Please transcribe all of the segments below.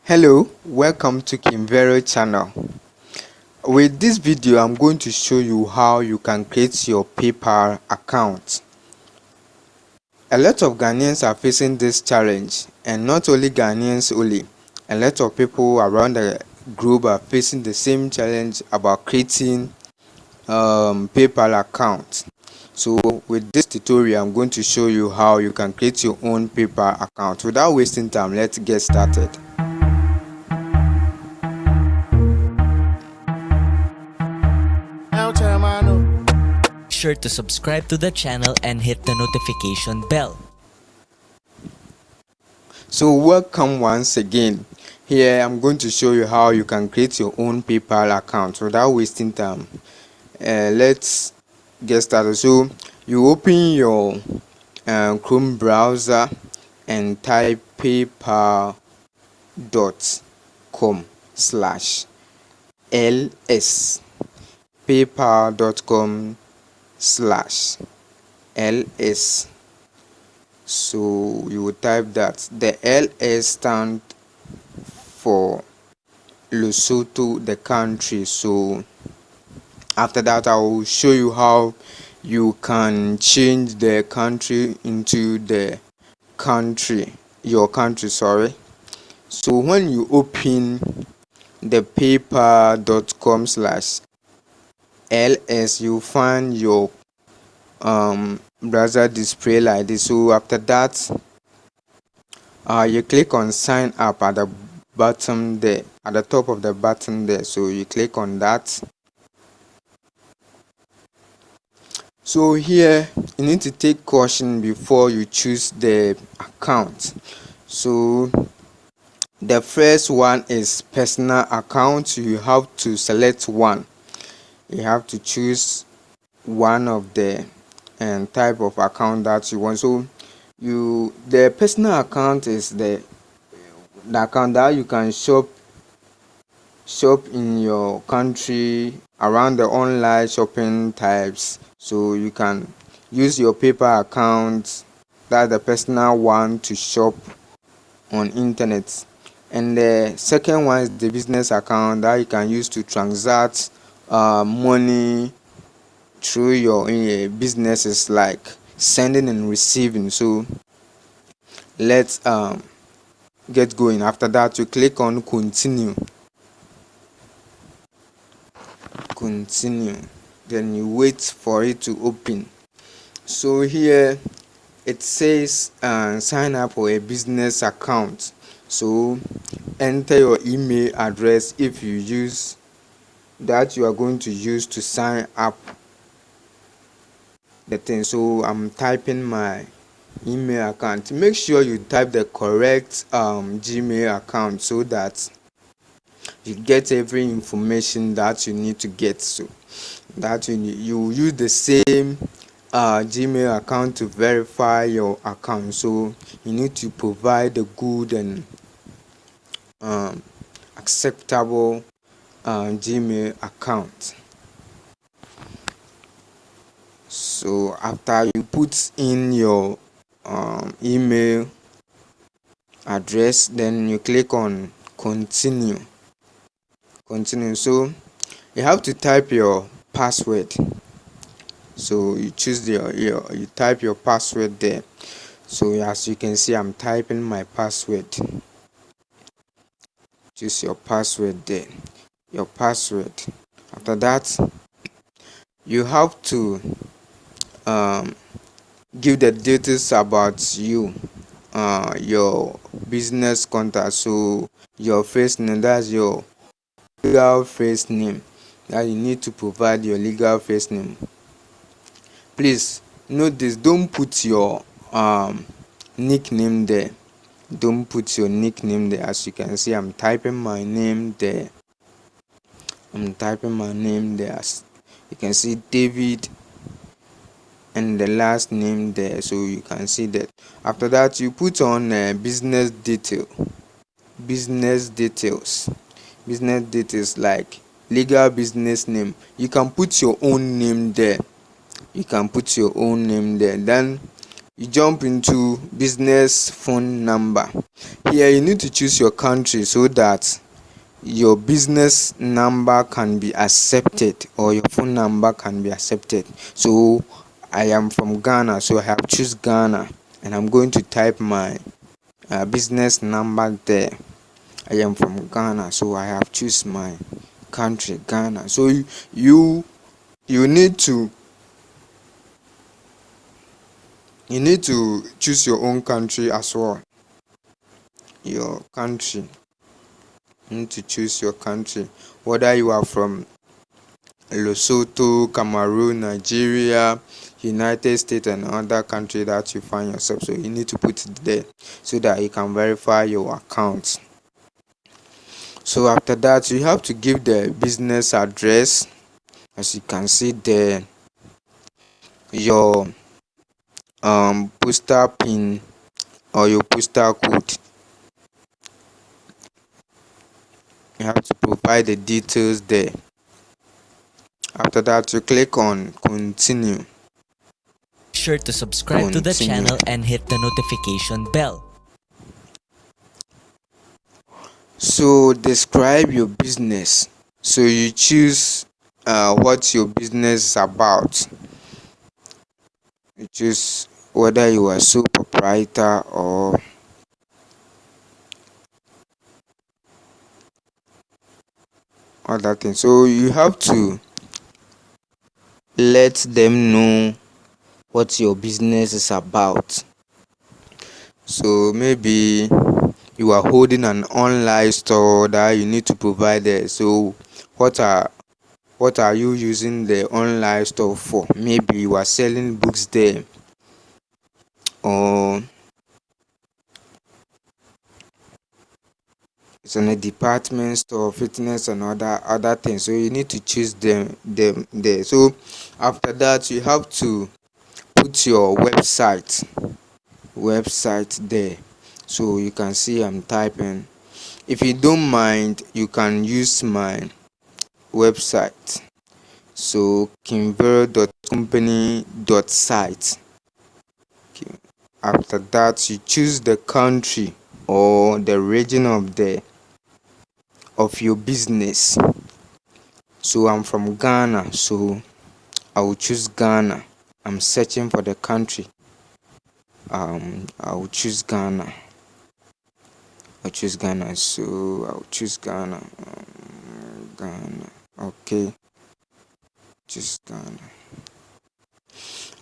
Hello, welcome to Kimvero channel. With this video, I'm going to show you how you can create your PayPal account. A lot of Ghanaians are facing this challenge, and not only Ghanaians only. A lot of people around the globe are facing the same challenge about creating PayPal account. So with this tutorial, I'm going to show you how you can create your own PayPal account. Without wasting time, let's get started. Be sure to subscribe to the channel and hit the notification bell. So welcome once again. Here I'm going to show you how you can create your own PayPal account without wasting time. Let's get started. So you open your Chrome browser and type paypal.com/ls paypal.com/ls. So you will type that. The LS stand for Lesotho, the country. So after that, I will show you how you can change the country into the country, your country, sorry. So when you open the paypal.com/ls, you find your browser display like this. So after that, you click on sign up at the bottom there, at the top of the button there. So you click on that. So here you need to take caution before you choose the account. So the first one is personal account. You have to select one. You have to choose one of the type of account that you want. So the personal account is the account that you can shop in your country around the online shopping types. So you can use your PayPal account, that's the personal one, to shop on internet. And the second one is the business account that you can use to transact money through your businesses, like sending and receiving. So let's get going. After that, you click on continue, then you wait for it to open. So here it says sign up for a business account. So enter your email address if you use that you are going to use to sign up the thing. So I'm typing my email account. Make sure you type the correct Gmail account so that you get every information that you need to get. So that you use the same Gmail account to verify your account. So you need to provide a good and acceptable Gmail account. So after you put in your email address, then you click on continue. So you have to type your password. So you choose you type your password there. So as you can see, I'm typing my password. Choose your password there, your password. After that, you have to give the details about you, your business contact. So your first name, that's your legal first name, that you need to provide your legal first name. Please note this, don't put your nickname there. Don't put your nickname there. As you can see, I'm typing my name there. As you can see, David, and the last name there. So you can see that. After that, you put on business details, like legal business name. You can put your own name there. Then you jump into business phone number. Here you need to choose your country so that your business number can be accepted, or your phone number can be accepted. So I am from Ghana, so I have choose Ghana, and I'm going to type my business number there. I am from Ghana, so I have choose my country, Ghana. So you need to choose your own country as well. Your country, you need to choose your country, whether you are from Lesotho, Cameroon, Nigeria, United States, and other country that you find yourself. So you need to put it there so that you can verify your account. So after that, you have to give the business address. As you can see there, your postal pin or your postal code. You have to provide the details there. After that, you click on continue. Be sure to subscribe to the channel and hit the notification bell. So describe your business. So you choose what your business is about. You choose whether you are sole proprietor or other things. So you have to let them know what your business is about. So maybe you are holding an online store that you need to provide there. So what are you using the online store for? Maybe you are selling books there, or it's in a department store, fitness and other things. So you need to choose them there. So after that, you have to put your website there. So you can see I'm typing. If you don't mind, you can use my website. So kimvero.company.site. Okay. After that, you choose the country or the region of your business. So I'm from Ghana, so I will choose Ghana. I'm searching for the country. I will choose Ghana. So I will choose Ghana. Ghana. Okay. Choose Ghana.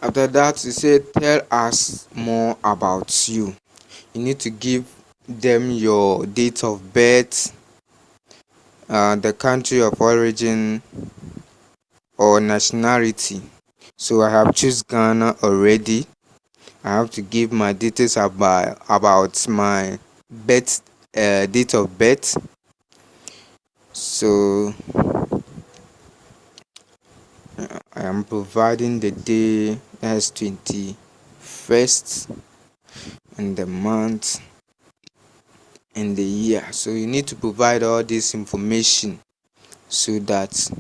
After that, you say tell us more about you. You need to give them your date of birth, the country of origin or nationality. So I have choose Ghana already. I have to give my details about my date of birth. So I am providing the day as 21st, and the month and the year. So you need to provide all this information so that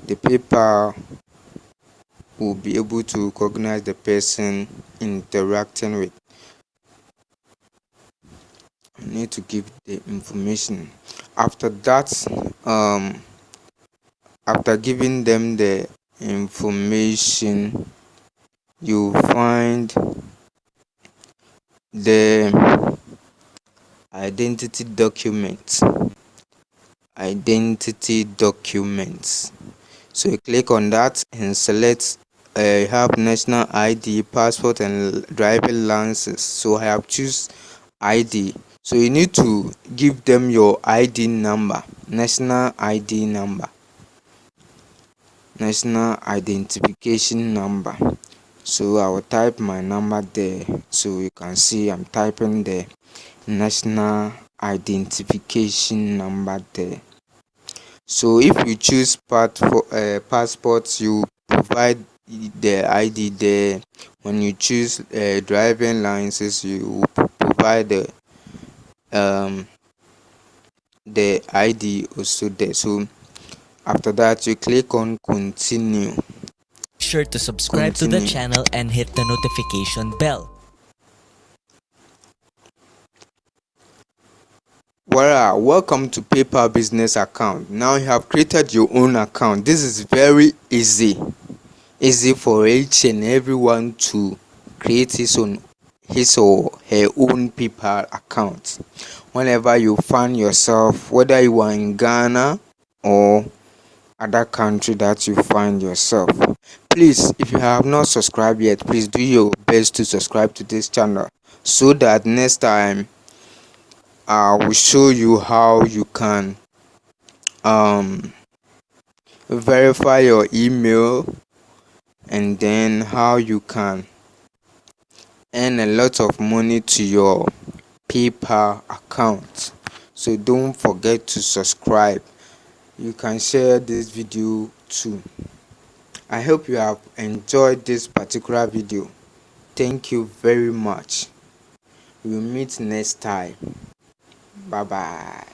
the paper will be able to recognize the person interacting with. You need to give the information. After that, after giving them the information, you find the identity documents. So you click on that and select have national ID, passport and driving license. So I have choose ID. So you need to give them your ID number, national ID number, national identification number. So I will type my number there. So you can see I'm typing the national identification number there. So if you choose passport, you provide the ID there. When you choose driving license, you provide the ID also there. So after that, you click on continue. Be sure to subscribe to the channel and hit the notification bell. Voila, welcome to PayPal business account. Now you have created your own account. This is very easy for each and everyone to create his or her own PayPal account. Whenever you find yourself, whether you are in Ghana or other country that you find yourself, please, if you have not subscribed yet, please do your best to subscribe to this channel so that next time I will show you how you can verify your email, and then how you can earn a lot of money to your PayPal account. So don't forget to subscribe. You can share this video too. I hope you have enjoyed this particular video. Thank you very much. We'll meet next time. Bye bye.